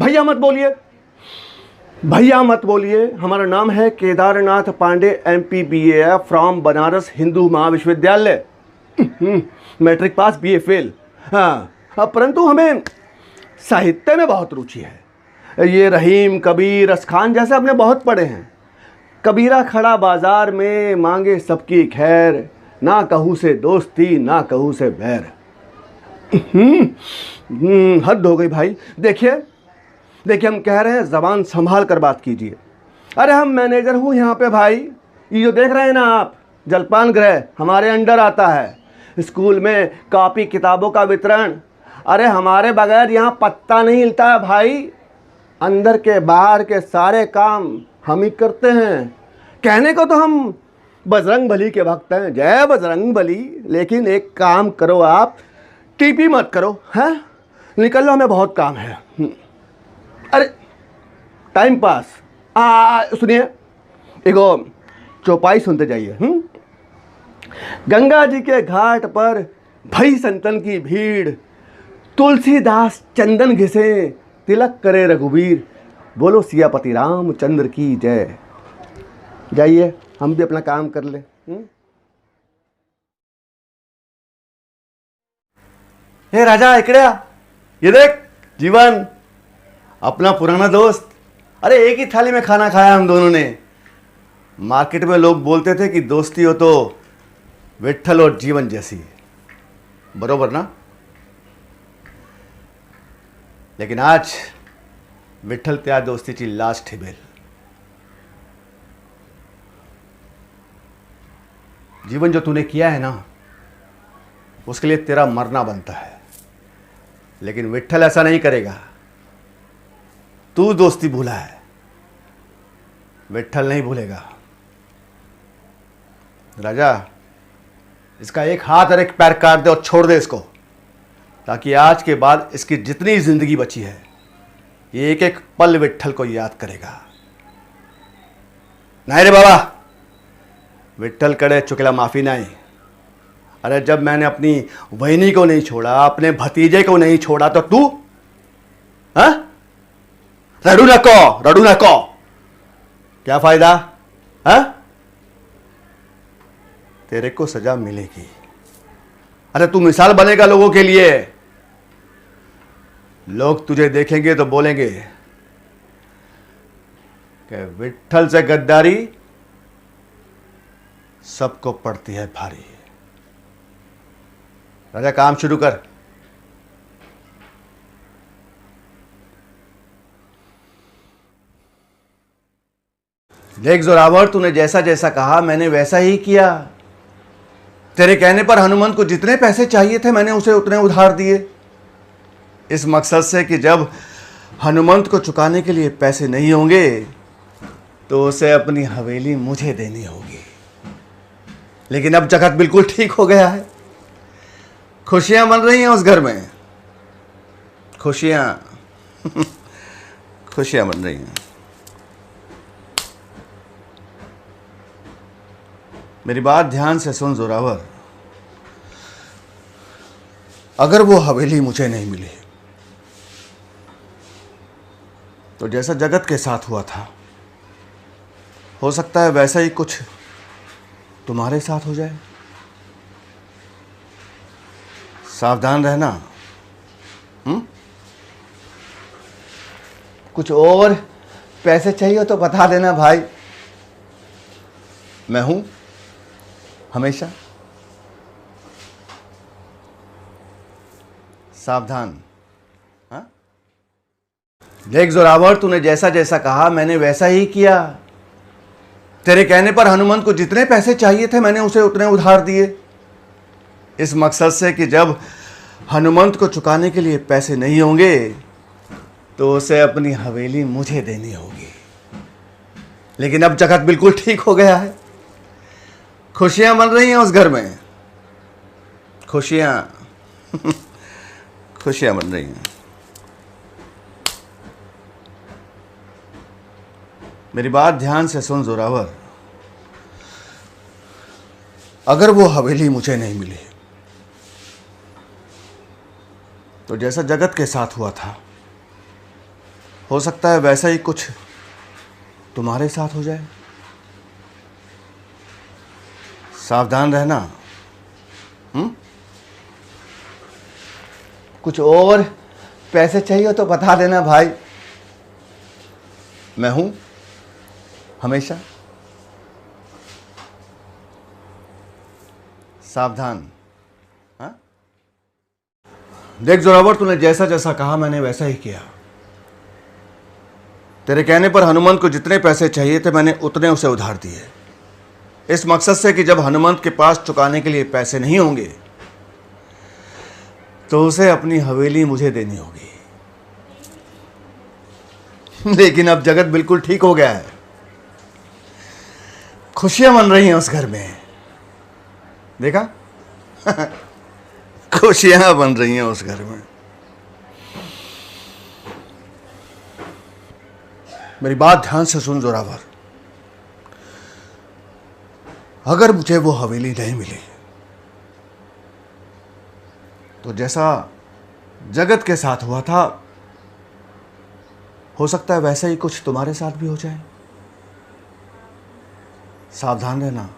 भैया मत बोलिए, भैया मत बोलिए। हमारा नाम है केदारनाथ पांडे, MPBA फ्रॉम बनारस हिंदू महाविश्वविद्यालय। Matric pass, BA fail. हाँ, परंतु हमें साहित्य में बहुत रुचि है। ये रहीम, कबीर, असखान जैसे हमने बहुत पढ़े हैं। कबीरा खड़ा बाजार में मांगे सबकी खैर, ना कहूँ से दोस्ती ना कहूँ से बैर। हद हो गई भाई। देखिए देखिए, हम कह रहे हैं ज़बान संभाल कर बात कीजिए। अरे हम मैनेजर हूँ यहाँ पे भाई। ये जो देख रहे हैं ना आप, जलपान गृह हमारे अंडर आता है। स्कूल में कॉपी किताबों का वितरण, अरे हमारे बगैर यहाँ पत्ता नहीं हिलता है भाई। अंदर के बाहर के सारे काम हम ही करते हैं। कहने को तो हम बजरंग बली के भक्त हैं, जय बजरंग बली, लेकिन एक काम करो आप, टीपी मत करो। हैं, निकल लो, हमें बहुत काम है। अरे टाइम पास, सुनिए, एगो चौपाई सुनते जाइए। गंगा जी के घाट पर भई संतन की भीड़, तुलसीदास चंदन घिसे, तिलक करे रघुवीर, बोलो सियापति रामचंद्र की जय। जाइए, हम भी अपना काम कर ले। हे राजा, इकडे आ। ये देख जीवन, अपना पुराना दोस्त। अरे एक ही थाली में खाना खाया हम दोनों ने। मार्केट में लोग बोलते थे कि दोस्ती हो तो विट्ठल और जीवन जैसी, बरोबर ना? लेकिन आज विट्ठल त्या दोस्तीची लास्ट ठेबेल। जीवन जो तूने किया है ना, उसके लिए तेरा मरना बनता है। लेकिन विट्ठल ऐसा नहीं करेगा। तू दोस्ती भूला है, विट्ठल नहीं भूलेगा। राजा, इसका एक हाथ और एक पैर काट दे और छोड़ दे इसको, ताकि आज के बाद इसकी जितनी जिंदगी बची है, ये एक एक पल विट्ठल को याद करेगा। नहीं रे बाबा, विट्ठल करे चुकेला माफी नहीं। अरे जब मैंने अपनी वहिनी को नहीं छोड़ा, अपने भतीजे को नहीं छोड़ा, तो तू हाँ? रडू नको, क्या फायदा? हाँ, तेरे को सजा मिलेगी। अरे तू मिसाल बनेगा लोगों के लिए। लोग तुझे देखेंगे तो बोलेंगे कि विट्ठल से गद्दारी सबको पड़ती है भारी। राजा, काम शुरू कर। देख जोरावर, तूने जैसा जैसा कहा मैंने वैसा ही किया। तेरे कहने पर हनुमंत को जितने पैसे चाहिए थे मैंने उसे उतने उधार दिए, इस मकसद से कि जब हनुमंत को चुकाने के लिए पैसे नहीं होंगे तो उसे अपनी हवेली मुझे देनी होगी। लेकिन अब जगत बिल्कुल ठीक हो गया है। खुशियां मन रही हैं उस घर में, खुशियां खुशियां बन रही हैं। मेरी बात ध्यान से सुन जोरावर। अगर वो हवेली मुझे नहीं मिली तो जैसा जगत के साथ हुआ था, हो सकता है वैसा ही कुछ तुम्हारे साथ हो जाए। सावधान रहना। कुछ और पैसे चाहिए तो बता देना भाई, मैं हूं हमेशा। सावधान। हाँ? देख जोरावर, तूने जैसा जैसा कहा मैंने वैसा ही किया। तेरे कहने पर हनुमंत को जितने पैसे चाहिए थे मैंने उसे उतने उधार दिए, इस मकसद से कि जब हनुमंत को चुकाने के लिए पैसे नहीं होंगे तो उसे अपनी हवेली मुझे देनी होगी। लेकिन अब जगत बिल्कुल ठीक हो गया है। खुशियां बन रही हैं उस घर में, खुशियां खुशियां बन रही हैं। मेरी बात ध्यान से सुन जोरावर। अगर वो हवेली मुझे नहीं मिली तो जैसा जगत के साथ हुआ था, हो सकता है वैसा ही कुछ तुम्हारे साथ हो जाए। सावधान रहना। कुछ और पैसे चाहिए तो बता देना भाई, मैं हूं हमेशा। सावधान। हाँ? देख जोरावर, तूने जैसा जैसा कहा मैंने वैसा ही किया। तेरे कहने पर हनुमंत को जितने पैसे चाहिए थे मैंने उतने उसे उधार दिए, इस मकसद से कि जब हनुमंत के पास चुकाने के लिए पैसे नहीं होंगे तो उसे अपनी हवेली मुझे देनी होगी। लेकिन अब जगत बिल्कुल ठीक हो गया है, खुशियां मन रही हैं उस घर में। देखा? खुशियां बन रही हैं उस घर में। मेरी बात ध्यान से सुन जोरावर, अगर मुझे वो हवेली नहीं मिली तो जैसा जगत के साथ हुआ था हो सकता है वैसा ही कुछ तुम्हारे साथ भी हो जाए। सावधान रहना।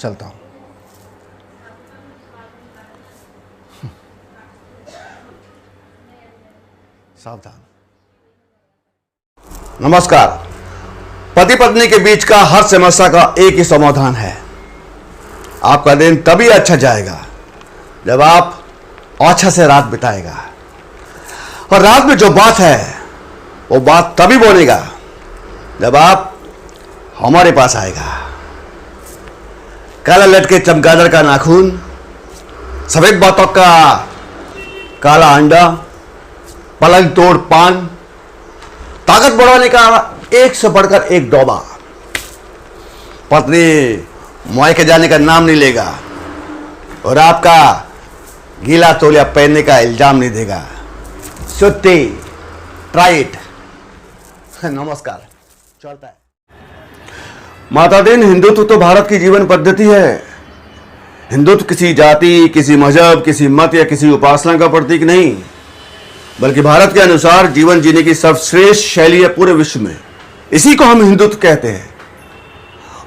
चलता हूं। सावधान। नमस्कार। पति पत्नी के बीच का हर समस्या का एक ही समाधान है। आपका दिन तभी अच्छा जाएगा जब आप अच्छा से रात बिताएगा, और रात में जो बात है वो बात तभी बोलेगा जब आप हमारे पास आएगा। काला लटके चमगादड़ का नाखून, सफेद बातों का काला अंडा, पलंग तोड़ पान, ताकत बढ़ाने का एक से बढ़कर एक डोबा। पत्नी मुआयके जाने का नाम नहीं लेगा और आपका गीला तौलिया पहनने का इल्जाम नहीं देगा। सुट्टी, ट्राई इट। नमस्कार। चलता है। माता दिन, हिंदुत्व तो भारत की जीवन पद्धति है। हिंदुत्व किसी जाति, किसी मजहब, किसी मत या किसी उपासना का प्रतीक नहीं, बल्कि भारत के अनुसार जीवन जीने की सर्वश्रेष्ठ शैली है पूरे विश्व में। इसी को हम हिंदुत्व कहते हैं,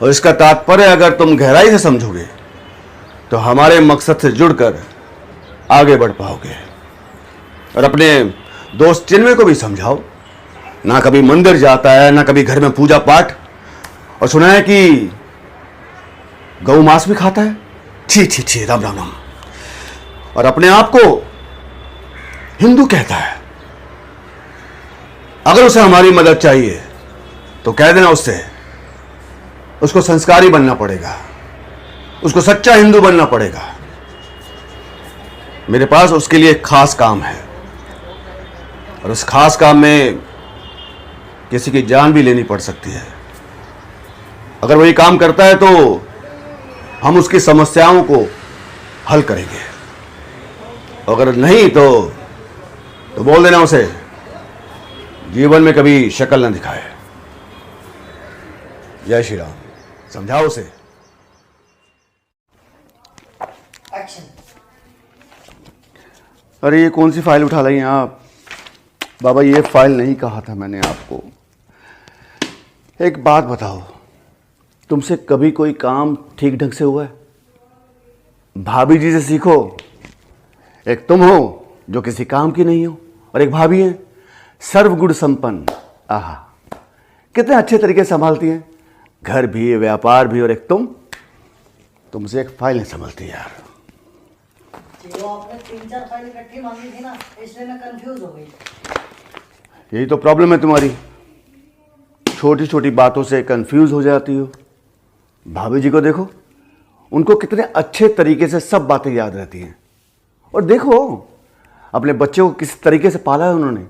और इसका तात्पर्य अगर तुम गहराई से समझोगे तो हमारे मकसद से जुड़कर आगे बढ़ पाओगे। और अपने दोस्त चिन्मय को भी समझाओ, ना कभी मंदिर जाता है ना कभी घर में पूजा पाठ, और सुना है कि गौ मांस भी खाता है। छी छी छी, राम राम राम। और अपने आप को हिंदू कहता है। अगर उसे हमारी मदद चाहिए तो कह देना उससे, उसको संस्कारी बनना पड़ेगा, उसको सच्चा हिंदू बनना पड़ेगा। मेरे पास उसके लिए एक खास काम है, और उस खास काम में किसी की जान भी लेनी पड़ सकती है। अगर वही काम करता है तो हम उसकी समस्याओं को हल करेंगे, अगर नहीं तो बोल देना उसे जीवन में कभी शक्ल न दिखाए। जय श्री राम। समझाओ उसे। एक्शन। अरे ये कौन सी फाइल उठा लाई हैं आप? बाबा ये फाइल नहीं कहा था मैंने आपको। एक बात बताओ, तुमसे कभी कोई काम ठीक ढंग से हुआ है? भाभी जी से सीखो। एक तुम हो जो किसी काम की नहीं हो, और एक भाभी है सर्वगुण संपन्न। आहा, कितने अच्छे तरीके से संभालती हैं, घर भी व्यापार भी। और एक तुमसे एक फाइल नहीं संभलती यार। वो आपने 3-4 फाइल इकट्ठी मांगी थी ना, इसलिए मैं कंफ्यूज हो गई। यही तो प्रॉब्लम है तुम्हारी, छोटी छोटी बातों से कंफ्यूज हो जाती हो। भाभी जी को देखो, उनको कितने अच्छे तरीके से सब बातें याद रहती हैं। और देखो अपने बच्चे को किस तरीके से पाला है उन्होंने,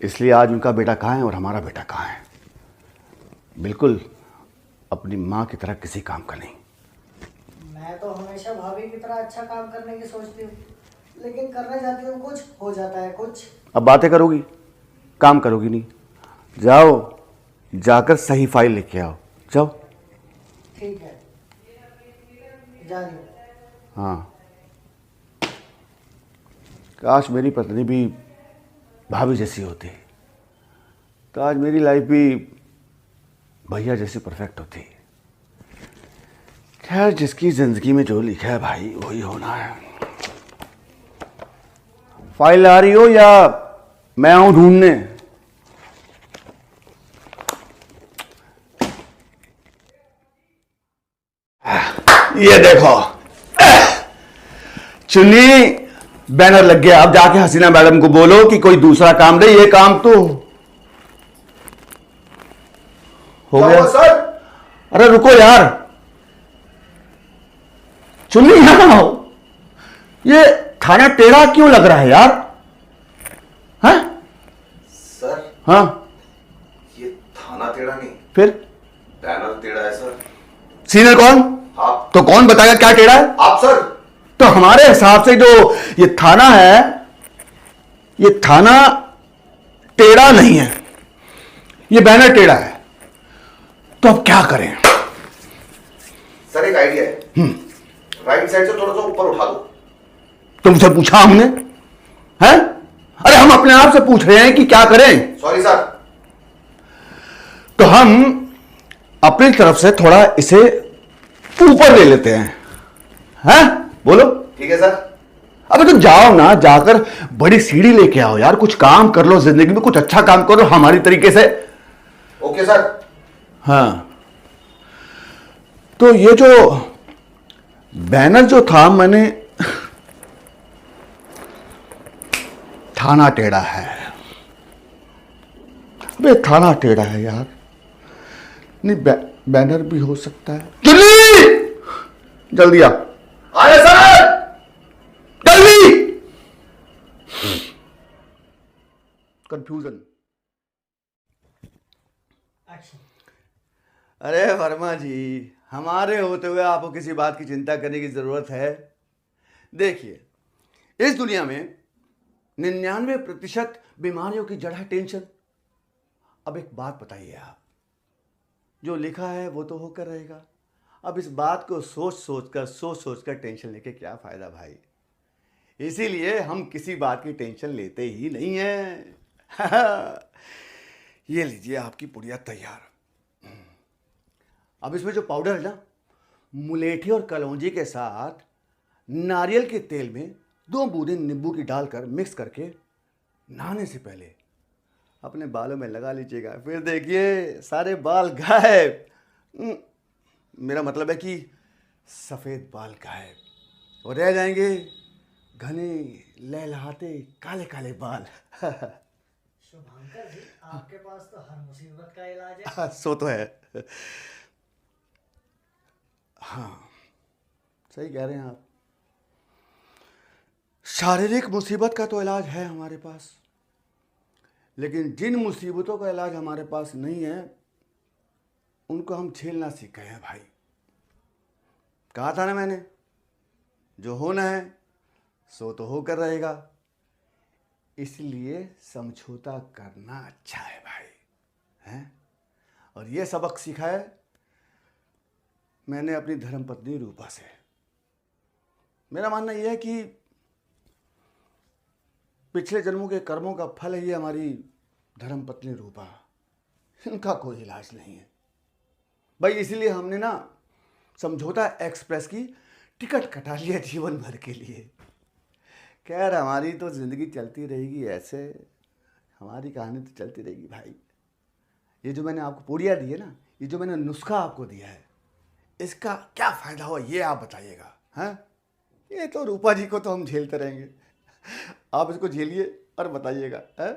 इसलिए आज उनका बेटा कहाँ है और हमारा बेटा कहाँ है। बिल्कुल अपनी माँ की तरह किसी काम का नहीं। मैं तो हमेशा भाभी की तरह अच्छा काम करने की सोचती हूँ, लेकिन करने जाती हूँ कुछ हो जाता है कुछ। अब बातें करोगी, काम करोगी नहीं। जाओ, जाकर सही फाइल लेके आओ। जाओ। ठीक है, जा रही हूँ। हाँ। काश मेरी पत्नी भी भाभी जैसी होती, काश मेरी लाइफ भी भैया जैसी परफेक्ट होती। खैर, जिसकी जिंदगी में जो लिखा है भाई वही होना है। फाइल आ रही हो या मैं आऊं ढूंढने? ये देखो चुन्नी, बैनर लग गया। अब जाके हसीना मैडम को बोलो कि कोई दूसरा काम दे, ये काम तो हो गया। सर, अरे रुको यार, चुन्नी यहां आओ। ये थाना टेढ़ा क्यों लग रहा है यार? हैं? सर हाँ, ये थाना टेढ़ा नहीं, फिर बैनर टेढ़ा है सर। सीनियर कौन? आप। तो कौन बताएगा क्या टेढ़ा है? आप सर। तो हमारे हिसाब से जो ये थाना है, ये थाना टेढ़ा नहीं है, ये बैनर टेढ़ा है। तो अब क्या करें? सर एक आइडिया है, राइट साइड से थोड़ा सा ऊपर उठा दो। तुमसे पूछा हमने? हैं? अरे हम अपने आप से पूछ रहे हैं कि क्या करें। Sorry sir. तो हम अपनी तरफ से थोड़ा इसे ऊपर ले लेते हैं। हैं? बोलो। ठीक है सर। अबे तुम जाओ ना, जाकर बड़ी सीढ़ी लेके आओ यार, कुछ काम कर लो जिंदगी में, कुछ अच्छा काम करो हमारी तरीके से। Okay sir. हाँ, तो ये जो बैनर जो था, मैंने थाना टेढ़ा है। अबे थाना टेढ़ा है यार, नहीं बैनर भी हो सकता है। जल्दी जल्दी आ। आया सर। जल्दी। कंफ्यूजन। एक्शन। अरे वर्मा जी, हमारे होते हुए आपको किसी बात की चिंता करने की जरूरत है? देखिए, इस दुनिया में 99% बीमारियों की जड़ है टेंशन। अब एक बात बताइए आप, जो लिखा है वो तो होकर रहेगा। अब इस बात को सोच सोच कर टेंशन लेके क्या फायदा भाई? इसीलिए हम किसी बात की टेंशन लेते ही नहीं हैं। ये लीजिए आपकी पुड़िया तैयार। अब इसमें जो पाउडर है ना, मुलेठी और कलौंजी के साथ नारियल के तेल में 2 बूंदे नींबू की डालकर मिक्स करके नहाने से पहले अपने बालों में लगा लीजिएगा। फिर देखिए सारे बाल गायब। मेरा मतलब है कि सफ़ेद बाल गायब और रह जाएंगे घने लहलहाते काले काले बाल। शुभंकर जी, आपके पास तो हर मुसीबत का इलाज है। सो तो है। हाँ, सही कह रहे हैं आप। शारीरिक मुसीबत का तो इलाज है हमारे पास, लेकिन जिन मुसीबतों का इलाज हमारे पास नहीं है उनको हम झेलना सीख गए हैं भाई। कहा था ना मैंने, जो होना है सो तो होकर रहेगा, इसलिए समझौता करना अच्छा है भाई। हैं? और ये सबक सीखा है मैंने अपनी धर्मपत्नी रूपा से। मेरा मानना यह है कि पिछले जन्मों के कर्मों का फल है ये हमारी धर्मपत्नी रूपा। इनका कोई इलाज नहीं है भाई, इसीलिए हमने ना समझौता एक्सप्रेस की टिकट कटा लिया जीवन भर के लिए। खैर, हमारी तो ज़िंदगी चलती रहेगी ऐसे, हमारी कहानी तो चलती रहेगी भाई। ये जो मैंने आपको पूड़िया दी है ना, ये जो मैंने नुस्खा आपको दिया है, इसका क्या फ़ायदा हुआ ये आप बताइएगा। हैं? ये तो रूपा जी को तो हम झेलते रहेंगे, आप इसको झेलिए और बताइएगा। हैं?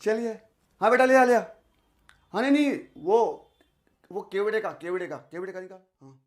चलिए। हाँ बेटा, ले आ लिया। हाँ नहीं, वो केवड़े का निकाल। हाँ।